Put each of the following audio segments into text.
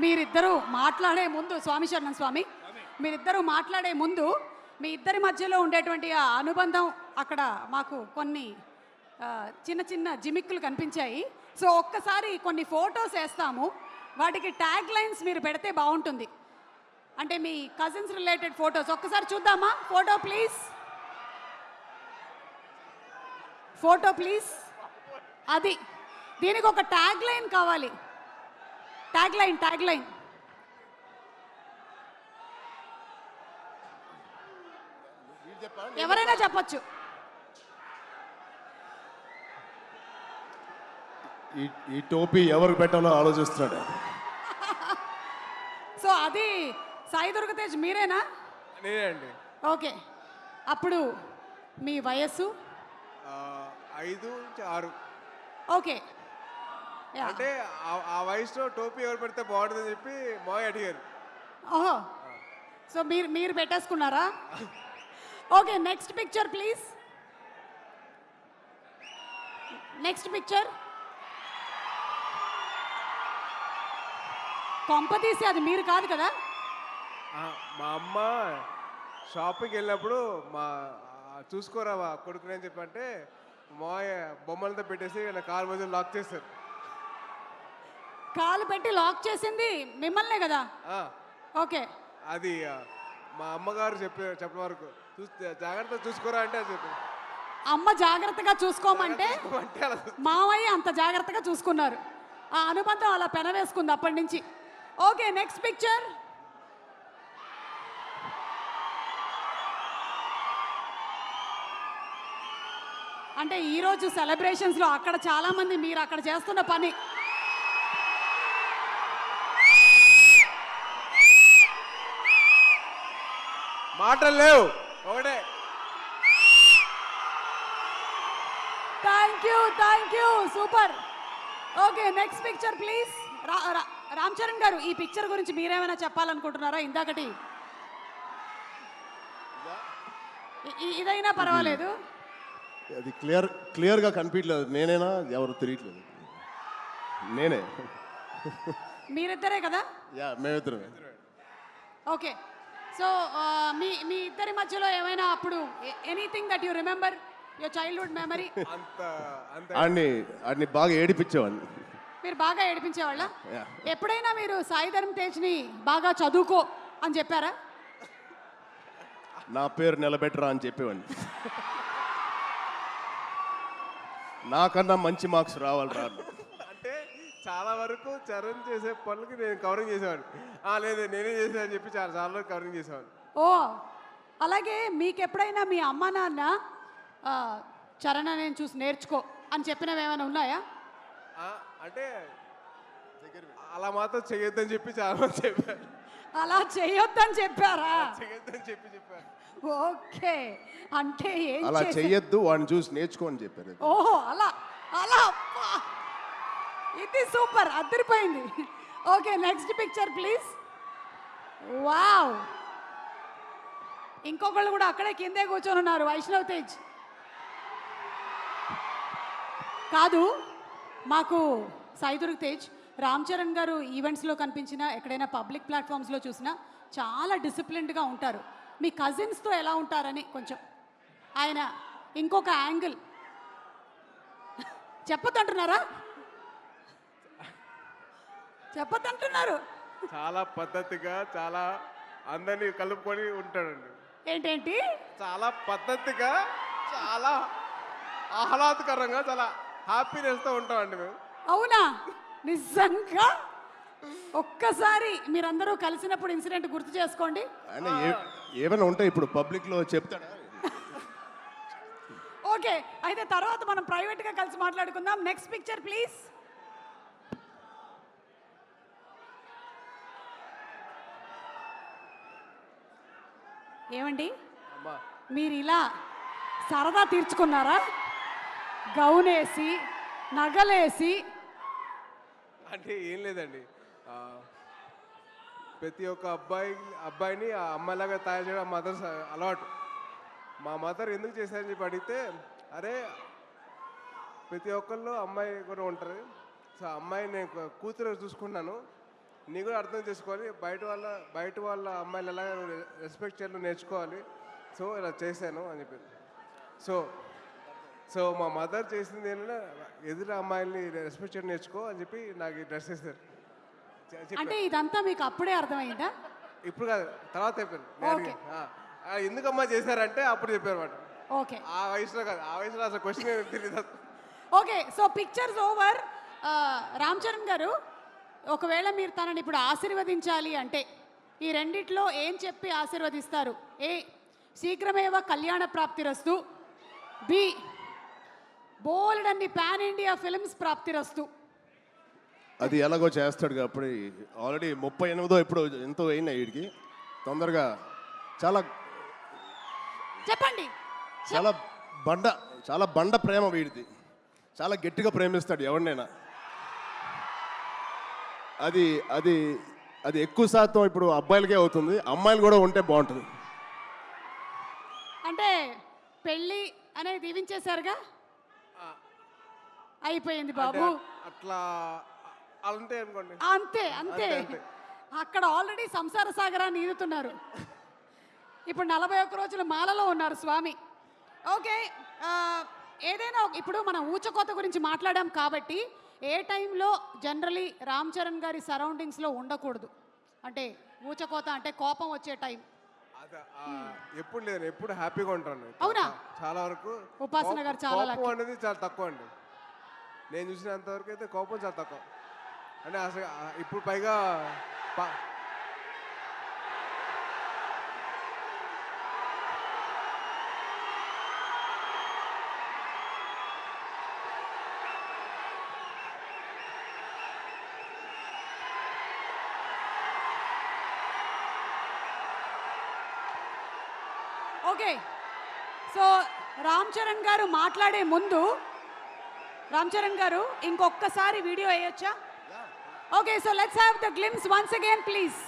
మీరిద్దరూ మాట్లాడే ముందు స్వామి శరణం స్వామి, మీరిద్దరూ మాట్లాడే ముందు మీ ఇద్దరి మధ్యలో ఉండేటువంటి ఆ అనుబంధం అక్కడ మాకు కొన్ని చిన్న చిన్న జిమిక్కులు కనిపించాయి. సో ఒక్కసారి కొన్ని ఫొటోస్ వేస్తాము, వాటికి ట్యాగ్ లైన్స్ మీరు పెడితే బాగుంటుంది. అంటే మీ కజిన్స్ రిలేటెడ్ ఫొటోస్ ఒక్కసారి చూద్దామా? Photo please, photo please. అది దీనికి ఒక ట్యాగ్ లైన్ కావాలి. ట్యాగ్ లైన్ ఎవరైనా చెప్పొచ్చు. ఈ టోపీ ఎవరికి పెట్టాలో ఆలోచిస్తున్నాడు. సో అది సాయి దుర్గతేజ్ మీరేనా? నేనే అండి. ఓకే, అప్పుడు మీ వయస్సు 5 నుంచి 6. ఓకే, అంటే ఆ వయసులో టోపీ ఎవరు పెడితే బాగుంటుందని చెప్పి మాయ అడిగారు. ఓహో, సో మీరు పెట్టేసుకున్నారా? Okay, next picture please. Next picture. కొంపతీసి అది మీరు కాదు కదా? మా అమ్మ షాపింగ్కి వెళ్ళినప్పుడు చూసుకోరా కొడుకుని అని చెప్పంటే మాయ బొమ్మలతో పెట్టేసి నా కాలు మధ్య లాక్ చేస్తారు. కాలు పెట్టి లాక్ చేసింది మిమ్మల్నే కదా? ఓకే, అది మా అమ్మగారు చెప్పిన వరకు జాగ్రత్తగా చూసుకోరా అంటే అది చెప్పి అమ్మ జాగ్రత్తగా చూసుకోమంటే మావయ్య అంత జాగ్రత్తగా చూసుకున్నారు. ఆ అనుబంధం అలా పెనవేసుకుంది అప్పటి నుంచి. Okay, next picture. అంటే ఈరోజు సెలబ్రేషన్స్లో అక్కడ చాలామంది మీరు అక్కడ చేస్తున్న పని మాటలు లేవు ఒకటే. Thank you super. Okay, next picture please. Ram Charan గారు, ఈ పిక్చర్ గురించి మీరేమైనా చెప్పాలనుకుంటున్నారా? ఇందాకటి ఇదైనా పర్వాలేదు. అది క్లియర్గా కనిపించలేదు. నేనేనా ఎవరు తెలియట్లేదు. నేనే. మీరిద్దరే కదా? యా, మేమిద్దరమే. ఓకే, సో మీ ఇద్దరి మధ్యలో ఏమైనా అప్పుడు anything that you remember your childhood memory? ఆడిని బాగా ఏడిపించేవాడిని. మీరు బాగా ఏడిపించేవాళ్ళ? ఎప్పుడైనా మీరు సాయి ధరమ్ తేజ్ని బాగా చదువుకో అని చెప్పారా? నా పేరు నిలబెట్టరా అని చెప్పేవాడిని. నాకన్నా మంచి మార్క్స్ రావాలి రా. అంటే చాలా వరకు చరణ్ చేసే పనులకి నేను కవరింగ్ చేసేవాడిని. లేదు నేనే చేసా అని చెప్పి చాలా వరకు కవరింగ్ చేసేవాడిని. ఓ, అలాగే మీకు ఎప్పుడైనా మీ అమ్మ నాన్న చరణ్ నేను చూసి నేర్చుకో అని చెప్పినవి ఏమైనా ఉన్నాయా? అంటే అలా మాత్రం చేయొద్దని చెప్పి చాలా మంది చెప్పారు. అలా చేయొద్దని చెప్పారా? చేయొద్దని చెప్పారు. ఓకే, అంటే అలా చెయ్యొద్దు, వాడిని చూసి నేర్చుకో అని చెప్పారు. ఓహో, అలా అలా. ఇది సూపర్, అదిరిపోయింది. Okay, next picture please. Wow, ఇంకొకళ్ళు కూడా అక్కడే కిందే కూర్చొని ఉన్నారు. వైష్ణవ్ తేజ్ కాదు, మాకు సాయి దుర్గ్ తేజ్, రామ్ చరణ్ గారు ఈవెంట్స్లో కనిపించినా ఎక్కడైనా పబ్లిక్ ప్లాట్ఫామ్స్లో చూసినా చాలా డిసిప్లిన్డ్గా ఉంటారు. మీ కజిన్స్తో ఎలా ఉంటారని కొంచెం ఆయన ఇంకొక యాంగిల్ చెప్పొద్దంటున్నారా? చెప్పొద్దంటున్నారు. చాలా పద్ధతిగా, చాలా అందరినీ కలుపుకొని ఉంటాడండి. ఏంటేంటి? చాలా పద్ధతిగా, చాలా ఆహ్లాదకరంగా, చాలా హ్యాపీనెస్తో ఉంటామండి మేము. అవునా? నిజంగా ఒక్కసారి మీరందరూ కలిసినప్పుడు ఇన్సిడెంట్ గుర్తు చేసుకోండి. ఏమైనా ఉంటే ఇప్పుడు పబ్లిక్లో చెప్తాడా? ఓకే, అయితే తర్వాత మనం ప్రైవేట్గా కలిసి మాట్లాడుకుందాం. Next picture please. ఏమండి, మీరు ఇలా సరదా తీర్చుకున్నారా? గౌనేసి నగలేసి? అంటే ఏం లేదండి, ప్రతి ఒక్క అబ్బాయిని ఆ అమ్మాయిలాగా తయారు చేయడం మదర్ అలవాటు. మా మదర్ ఎందుకు చేశారని చెప్పి అడిగితే, అరే ప్రతి ఒక్కళ్ళు అమ్మాయి కూడా ఉంటారు, సో అమ్మాయి నేను కూతురు చూసుకున్నాను, నీ కూడా అర్థం చేసుకోవాలి, బయట వాళ్ళ అమ్మాయిలు ఎలాగ రెస్పెక్ట్ చేయాలో నేర్చుకోవాలి. సో ఇలా చేశాను అని చెప్పింది. సో మా మదర్ చేసింది ఏంటంటే ఎదురు అమ్మాయిల్ని రెస్పెక్ట్ చేయడం నేర్చుకో అని చెప్పి నాకు ఈ డ్రెస్ వేస్తారు. అంటే ఇదంతా మీకు అప్పుడే అర్థమైందా? ఇప్పుడు కాదు, తర్వాత చెప్పారు. ఓకే. ఎందుకమ్మా చేశారంటే అప్పుడు చెప్పారు అన్నమాట. ఓకే, ఆ వయసులో కాదు, ఆ వయసులో అసలు క్వశ్చన్ తెలియదు. Okay. So pictures over. Ram Charan గారు, ఒకవేళ మీరు తనని ఇప్పుడు ఆశీర్వదించాలి అంటే ఈ రెండిట్లో ఏం చెప్పి ఆశీర్వదిస్తారు? ఏ, శీఘ్రమేవ కళ్యాణ ప్రాప్తిరస్తు. బి, బోల్డ్ అన్ని పాన్ ఇండియా ఫిల్మ్స్ ప్రాప్తిరస్తు. అది ఎలాగో చేస్తాడు కాబట్టి ఆల్రెడీ 38 ఇప్పుడు ఎంతో అయినా వీడికి తొందరగా చాలా చెప్పండి. చాలా బండ ప్రేమ వీడిది. చాలా గట్టిగా ప్రేమిస్తాడు ఎవరినైనా. అది అది అది ఎక్కువ శాతం ఇప్పుడు అబ్బాయిలకే అవుతుంది, అమ్మాయిలు కూడా ఉంటే బాగుంటుంది. అంటే పెళ్ళి అనేది దీవించేశారుగా, అయిపోయింది బాబు. అట్లా అంతే అనుకోండి. అంతే అంతే. అక్కడ ఆల్రెడీ సంసార సాగరాన్ని ఈదుతున్నారు. ఇప్పుడు 41 రోజుల మాలలో ఉన్నారు స్వామి. ఓకే, ఏదైనా ఇప్పుడు మనం ఊచకోత గురించి మాట్లాడాం కాబట్టి ఏ టైంలో జనరలీ రామ్ చరణ్ గారి సరౌండింగ్స్లో ఉండకూడదు? అంటే ఊచకోత అంటే కోపం వచ్చే టైం. ఎప్పుడు లేదు, ఎప్పుడు హ్యాపీగా ఉంటాను. అవునా? చాలా వరకు ఉపాసన గారు చాలా కోపం అనేది చాలా తక్కువ అండి. నేను చూసినంత వరకు అయితే కోపం చాలా తక్కువ. అంటే అసలు ఇప్పుడు పైగా ఓకే. సో రామ్ చరణ్ గారు మాట్లాడే ముందు, రామ్ చరణ్ గారు ఇంకొకసారి వీడియో వేయొచ్చా? Okay, so let's have the glimpse once again please.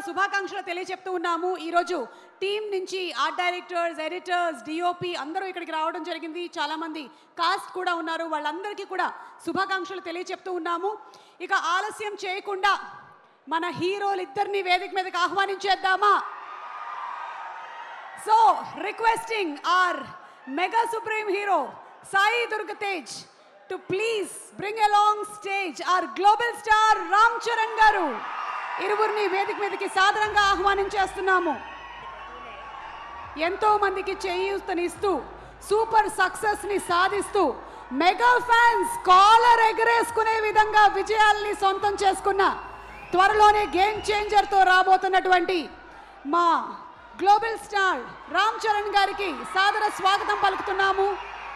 శుభాకాంక్షలు తెలియజెప్తూ ఉన్నాము. ఈరోజు టీం నుంచి ఆర్ట్ డైరెక్టర్స్, ఎడిటర్స్, డిఓపి అందరూ ఇక్కడికి రావడం జరిగింది. చాలామంది కాస్ట్ కూడా ఉన్నారు. వాళ్ళందరికీ కూడా శుభాకాంక్షలు తెలియజెప్తూ ఉన్నాము. ఇక ఆలస్యం చేయకుండా మన హీరోలు ఇద్దరిని వేదిక మీదకి ఆహ్వానించేద్దామా? So requesting our mega supreme hero Sai Durgatej to please bring along stage our global star Ram Charan garu. ఇరువురిని వేదిక మీదకి సాదరంగా ఆహ్వానించేస్తున్నాము. ఎంతో మందికి చేయూతనిస్తూ సూపర్ సక్సెస్ ని సాధిస్తూ మెగా ఫ్యాన్స్ కాలర్ ఎగరేసుకునే విధంగా విజయాల్ని సొంతం చేసుకున్న త్వరలోనే గేమ్ చేంజర్తో రాబోతున్నటువంటి మా గ్లోబల్ స్టార్ రామ్ చరణ్ గారికి సాదర స్వాగతం పలుకుతున్నాము.